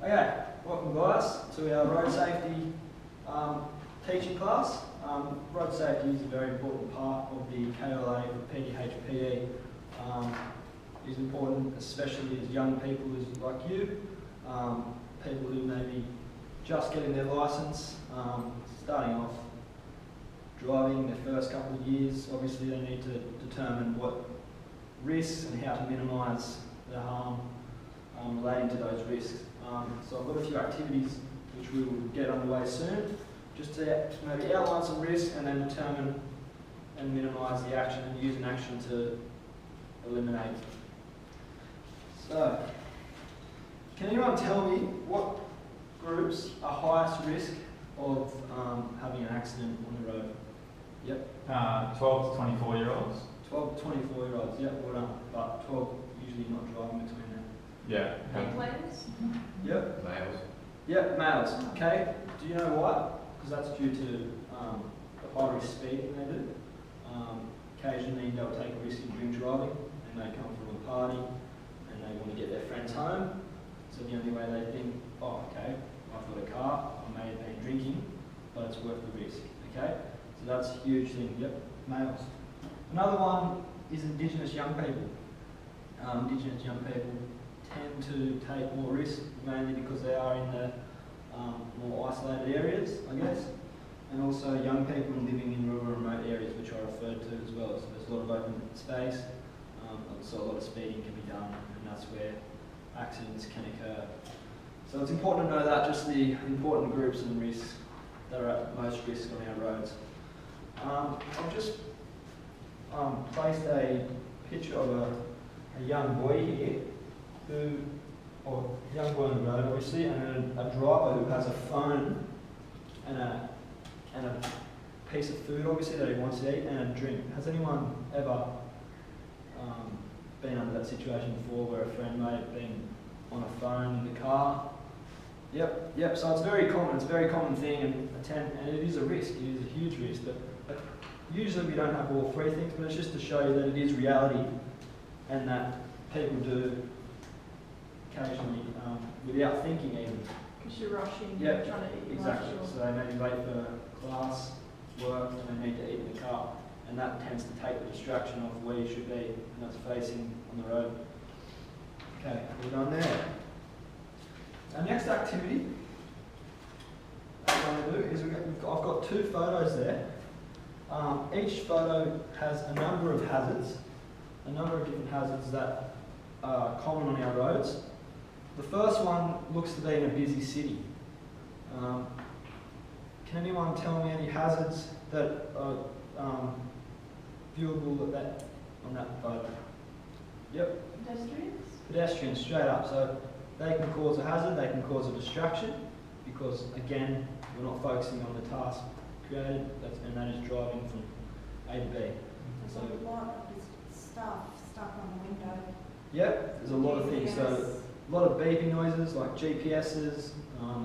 Okay, welcome guys to our road safety teaching class. Road safety is a very important part of the KLA or PDHPE. Is important, especially as young people like you, people who may be just getting their licence, starting off driving their first couple of years. Obviously they need to determine what risks and how to minimise the harm relating to those risks. So I've got a few activities which we will get underway soon, just to maybe outline some risks and then determine and minimise the action and use an action to eliminate. So, can anyone tell me what groups are highest risk of having an accident on the road? Yep. 12 to 24 year olds. 12 to 24 year olds, yep, well done. But 12 usually not driving between them. Yeah. Players? Yep. Males. Yep, males. Okay, do you know why? Because that's due to the high risk speeding they do. Occasionally they'll take a risk in drink driving and they come from a party and they want to get their friends home. So the only way they think, oh okay, I've got a car, I may have been drinking, but it's worth the risk. Okay? So that's a huge thing. Yep, males. Another one is Indigenous young people. Indigenous young people tend to take more risk, mainly because they are in the more isolated areas, I guess, and also young people living in rural and remote areas, which I referred to as well. So there's a lot of open space, so a lot of speeding can be done, and that's where accidents can occur. So it's important to know that, just the important groups and risks that are at most risk on our roads. I've just placed a picture of a young boy here, or a young boy on the road obviously, and a driver who has a phone and a piece of food obviously that he wants to eat and a drink. Has anyone ever been under that situation before where a friend may have been on a phone in the car? Yep, so it's very common, it's a very common thing, and it is a risk, it is a huge risk, but usually we don't have all three things, but it's just to show you that it is reality and that people do occasionally without thinking even. Because you're rushing, Yep, you're trying to eat exactly. lunch. So they may be late for class, work, and they need to eat in the car. And that tends to take the distraction off where you should be, and that's facing on the road. Okay, we're done there. Our next activity that we're going to do is I've got two photos there. Each photo has a number of hazards, a number of different hazards that are common on our roads. The first one looks to be in a busy city. Can anyone tell me any hazards that are viewable on that photo? Yep. Pedestrians? Pedestrians, straight up. So they can cause a hazard, they can cause a distraction, because again, we're not focusing on the task created, and that is driving from A to B. There's a lot of stuff stuck on the window. Yep, there's a lot of things. So a lot of beeping noises like GPSs,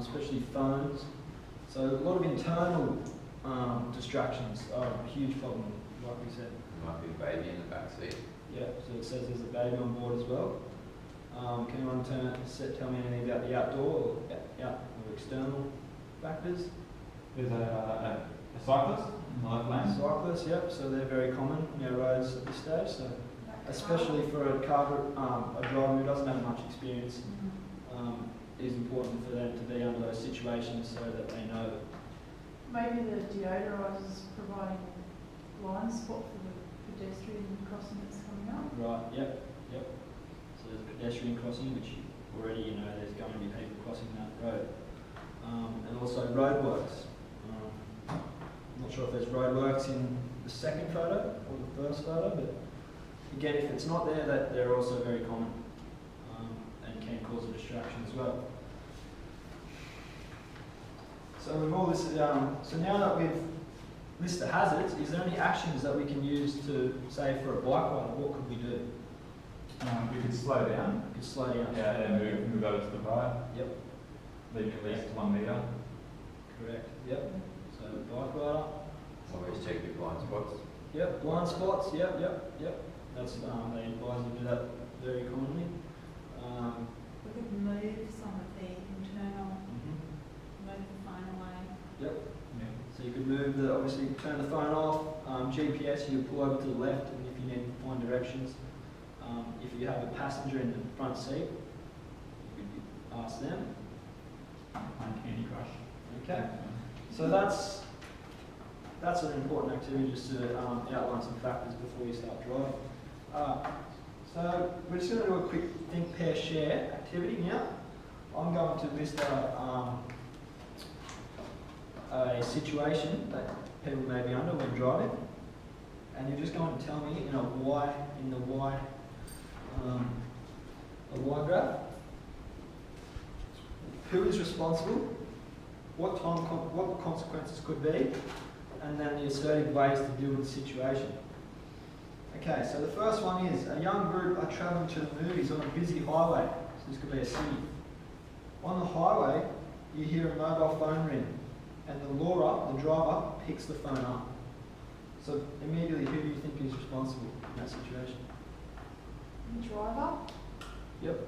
especially phones. So a lot of internal distractions are a huge problem, like we said. There might be a baby in the back seat. Yeah, so it says there's a baby on board as well. Can anyone tell me anything about the outdoor or external factors? There's a cyclist in the left lane. Cyclists, yep, so they're very common on our roads at this stage. So especially for a driver who doesn't have much experience, it is important for them to be under those situations so that they know. Maybe the deodorisers providing blind spot for the pedestrian crossing that's coming up. Right, yep. So there's a pedestrian crossing, which already you know there's going to be people crossing that road. And also roadworks. I'm not sure if there's roadworks in the second photo or the first photo, but again, if it's not there, that they're also very common and can cause a distraction as well. So we've all listed, so now that we've listed the hazards, is there any actions that we can use to, say, for a bike rider, what could we do? We could slow down. We could slow down. Yeah, and move over to the right. Yep. Leave at least 1 metre. Correct. Yep. So bike rider. Always check your blind spots. Yep. Blind spots. Yep. That's they advise you to do that very commonly. We could move some of the internal obviously turn the phone off. GPS, you pull over to the left, and if you need to find directions. If you have a passenger in the front seat, you could ask them. Playing Candy Crush. Okay. So that's an important activity, just to outline some factors before you start driving. So we're just going to do a quick think, pair, share activity now. I'm going to list a situation that people may be under when driving, and you're just going to tell me in a Y graph who is responsible, what the consequences could be, and then the assertive ways to deal with the situation. Okay, so the first one is a young group are travelling to the movies on a busy highway. So this could be a city. On the highway, you hear a mobile phone ring, and the driver, picks the phone up. So immediately, who do you think is responsible in that situation? The driver? Yep.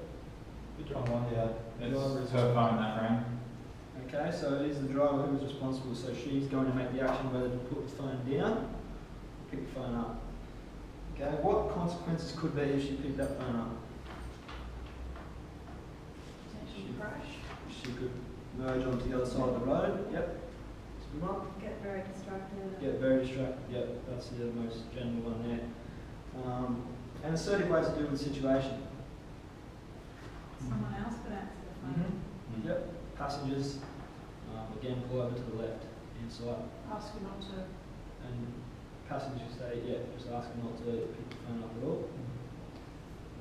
Good job, one, yeah. Driver is It's her phone that rang. Okay, so it is the driver who is responsible. So she's going to make the action whether to put the phone down or pick the phone up. Okay, what consequences could be if she picked that phone up? Potential crash? She could merge onto the other side of the road. Yep. That's a good one. Get very distracted. Get very distracted. Yep, that's the most general one there. And assertive ways to deal with the situation. Someone else could answer the phone. Yep. Passengers, again, pull over to the left hand side. Ask you not to. And passengers say, yeah, just ask them not to pick the phone up at all.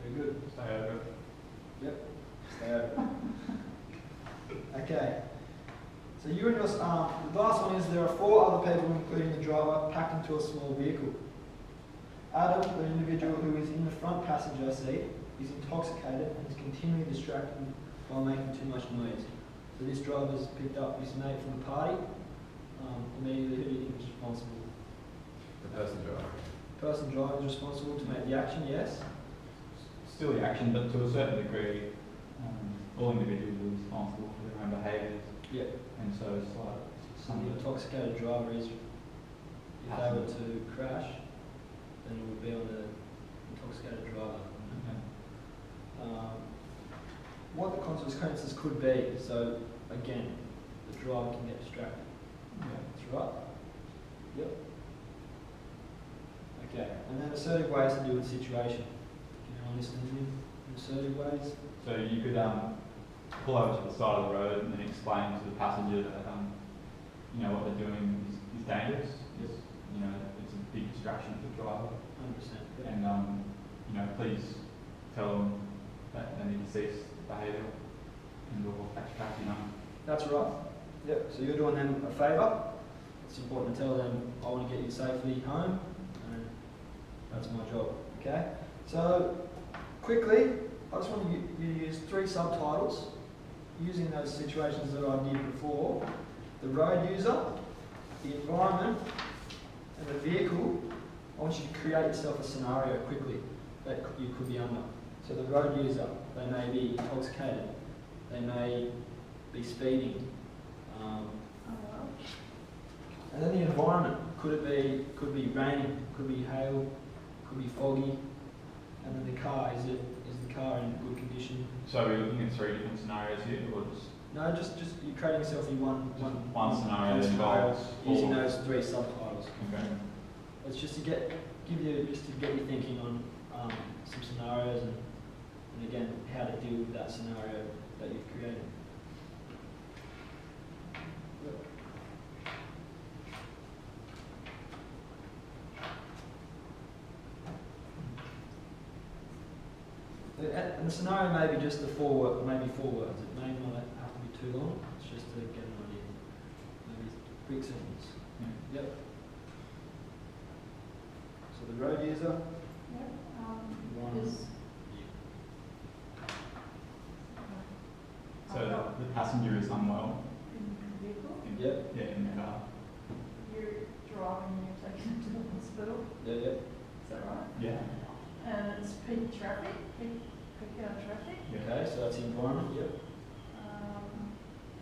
Very good. Stay over. Yep. Stay over. Okay. So you and your, the last one is there are 4 other people, including the driver, packed into a small vehicle. Adam, the individual who is in the front passenger seat, is intoxicated and is continually distracted while making too much noise. So this driver's picked up his mate from the party. Immediately, who do you think is responsible? The person driving. The person driving is responsible to make the action, yes? Still the action, but to a certain degree, all individuals are responsible for their own behaviours. Yep. And so it's like So the intoxicated driver is, if they were to crash, then it would be on the intoxicated driver. What the consequences could be, so again, the driver can get distracted. Yeah. That's right. Yep. Okay, and then assertive ways to deal with the situation. Can anyone listen to me? Assertive ways? So you could pull over to the side of the road and then explain to the passenger that what they're doing is dangerous. It's, it's a big distraction for the driver. 100%. And please tell them that they need to cease the behaviour and or backtrack. That's right. Yep. So you're doing them a favour. It's important to tell them, I want to get you safely home, and that's my job. Okay. So quickly, I just want you to use 3 subtitles using those situations that I did before. The road user, the environment, and the vehicle. I want you to create yourself a scenario quickly that you could be under. So the road user, they may be intoxicated, they may be speeding, and then the environment, could be raining, could be hail, could be foggy, and then the car, is the car in good condition? So we're looking at 3 different scenarios here, or just No, just you're creating yourself in one scenario that involves using all- those 3 subtitles. Okay. It's just to get you thinking on some scenarios and again how to deal with that scenario that you've created. And the scenario may be just maybe 4 words. It may not have to be too long. It's just to get an idea. Maybe a quick sentence. Yeah. Yep. So the road user. Yep. One. Is So the passenger is unwell. in the vehicle. Yep. Yeah, in the car. You're driving and you're taking it to the hospital. Yeah, yep. Is that right? Yeah. And it's peak traffic, peak hour traffic. Okay, so that's the environment. Yep.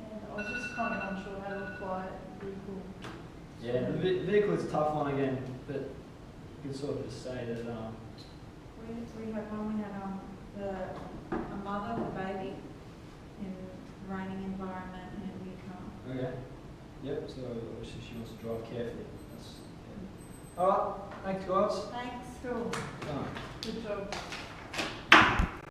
And I was just kind of unsure how to apply vehicle Yeah, the vehicle is a tough one again, but you can sort of just say that, We had one, we had a mother with a baby in a raining environment in a new car. okay. Yep, so obviously she wants to drive carefully. That's, yeah. Alright, thanks guys. Thanks. Cool. Done. Good job.